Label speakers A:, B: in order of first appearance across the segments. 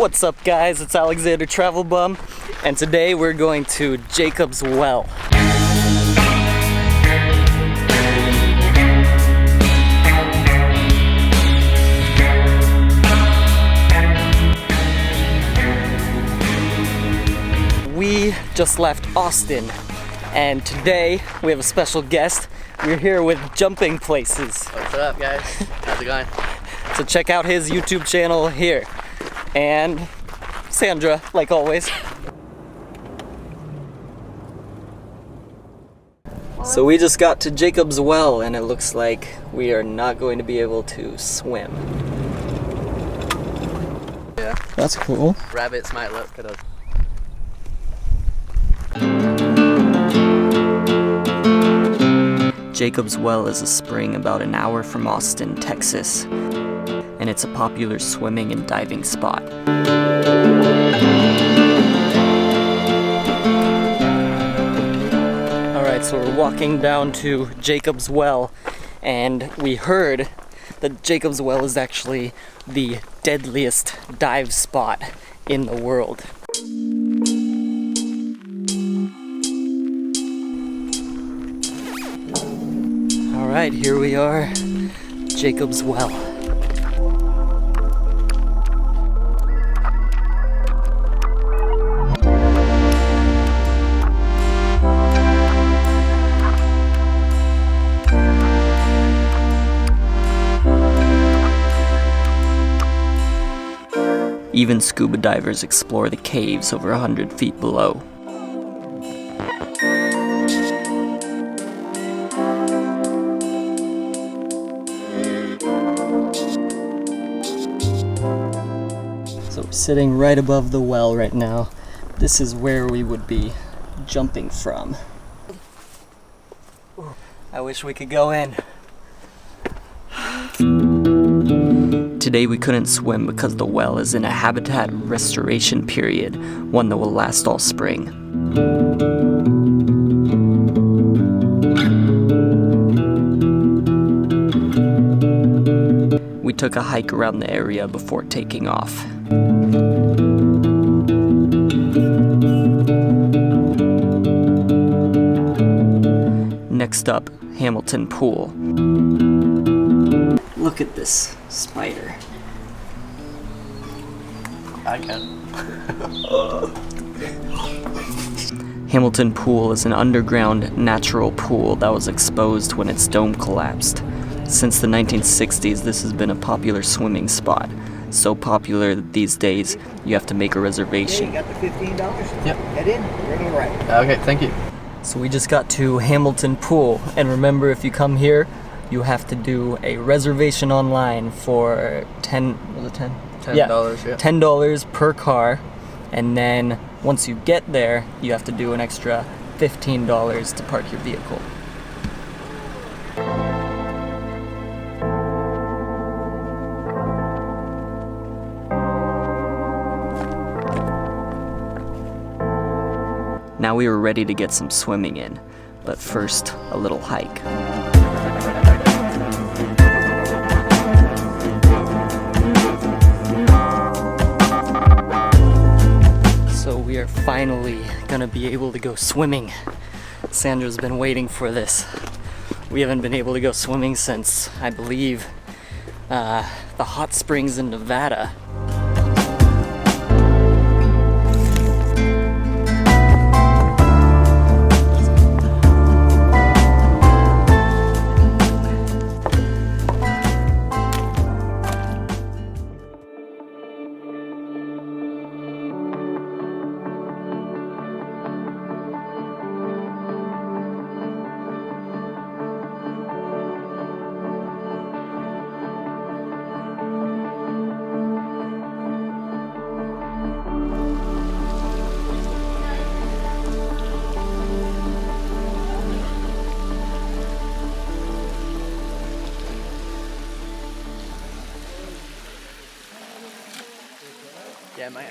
A: What's up guys, it's Alexander Travel Bum, and today we're going to Jacob's Well. We just left Austin, and today we have a special guest. We're here with Jumping Places.
B: What's up guys? How's it going?
A: So check out his YouTube channel here. And Sandra, like always. So we just got to Jacob's Well, and it looks like we are not going to be able to swim.
B: Yeah.
A: That's cool.
B: Rabbits might look at us.
A: Jacob's Well is a spring about an hour from Austin, Texas, and it's a popular swimming and diving spot. Alright, so we're walking down to Jacob's Well, and we heard that Jacob's Well is actually the deadliest dive spot in the world. Alright, here we are, Jacob's Well. Even scuba divers explore the caves over 100 feet below. So we're sitting right above the well right now. This is where we would be jumping from. I wish we could go in. Today we couldn't swim because the well is in a habitat restoration period, one that will last all spring. We took a hike around the area before taking off. Next up, Hamilton Pool. Look at this spider.
B: I can.
A: Hamilton Pool is an underground natural pool that was exposed when its dome collapsed. Since the 1960s, this has been a popular swimming spot. So popular that these days, you have to make a reservation.
C: Yeah, you got the $15?
B: Yep.
C: Head in, you're on the right.
B: Okay, thank you.
A: So we just got to Hamilton Pool, and remember, if you come here, you have to do a reservation online for
B: $10,
A: Yeah,
B: yeah.
A: $10 per car, and then once you get there, you have to do an extra $15 to park your vehicle. Now we were ready to get some swimming in, but first, a little hike. So we are finally gonna be able to go swimming. Sandra's been waiting for this. We haven't been able to go swimming since, I believe, the hot springs in Nevada.
B: Yeah, my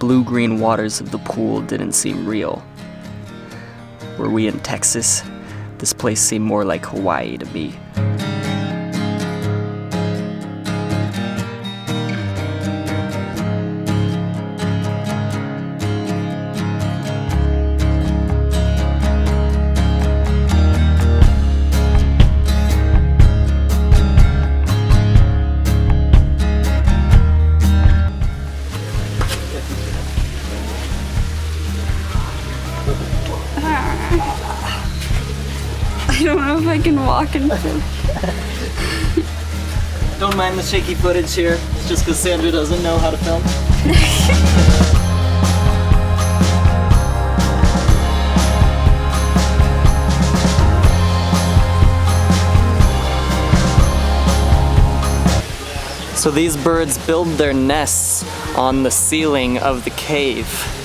A: blue-green waters of the pool didn't seem real. Were we in Texas? This place seemed more like Hawaii to me.
D: I don't know if I can walk and
A: Don't mind the shaky footage here. It's just because Sandra doesn't know how to film. So these birds build their nests on the ceiling of the cave.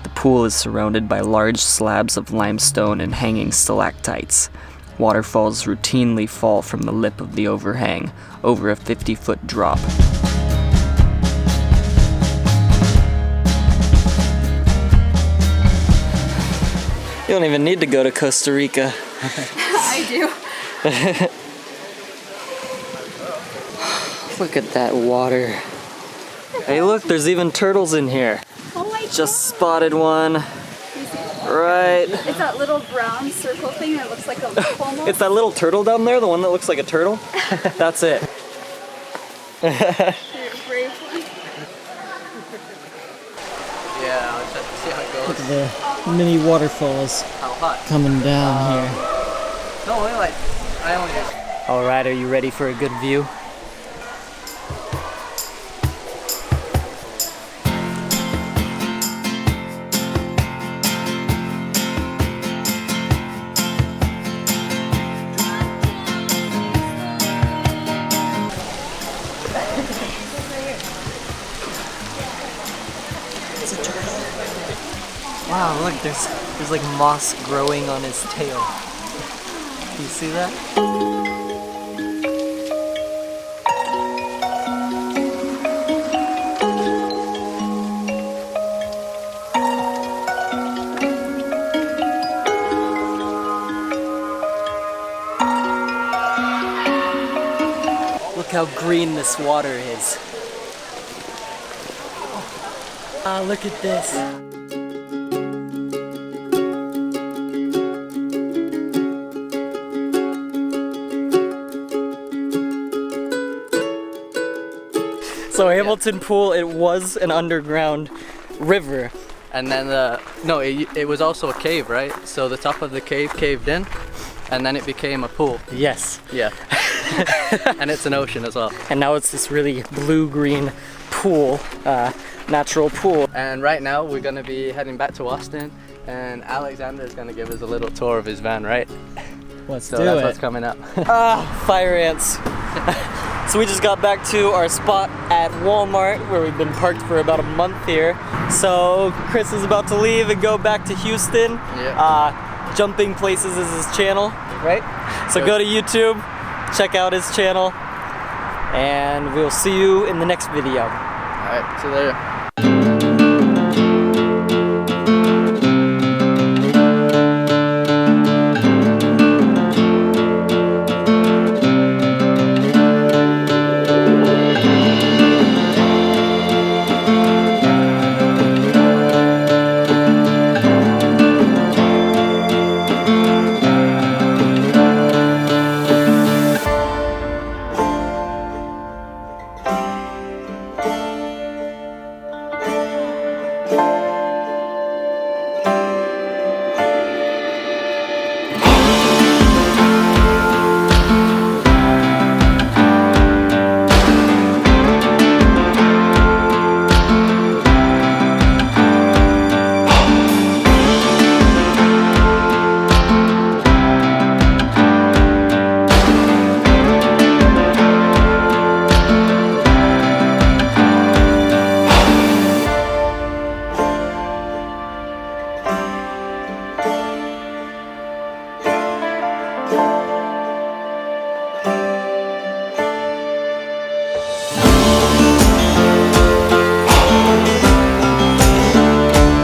A: The pool is surrounded by large slabs of limestone and hanging stalactites. Waterfalls routinely fall from the lip of the overhang, over a 50-foot drop. You don't even need to go to Costa Rica.
D: I do.
A: Look at that water. Hey look, there's even turtles in here.
D: Oh my
A: Just spotted one. Right.
D: It's that little brown circle thing that looks like a lip almost.
A: It's that little turtle down there, the one that looks like a turtle. That's it.
D: You're a brave one.
B: Yeah, I'll check to see how it goes.
A: Look at the mini waterfalls
B: How hot?
A: coming down here.
B: No, only like, I only just...
A: Alright, are you ready for a good view? Wow, look, there's like moss growing on his tail. Do you see that? Look how green this water is. Ah, look at this. So Hamilton Pool, it was an underground river.
B: And then no, it was also a cave, right? So the top of the cave caved in, and then it became a pool.
A: Yes.
B: Yeah. And it's an ocean as well.
A: And now it's this really blue-green pool, natural pool.
B: And right now we're gonna be heading back to Austin, and Alexander is gonna give us a little tour of his van, right?
A: Let's
B: So
A: do
B: that's
A: it.
B: what's coming up.
A: Fire ants. So we just got back to our spot at Walmart where we've been parked for about a month here. So Chris is about to leave and go back to Houston.
B: Yeah.
A: Jumping Places is his channel, right? So go to YouTube, check out his channel, and we'll see you in the next video.
B: Alright, see you later.
E: Bye.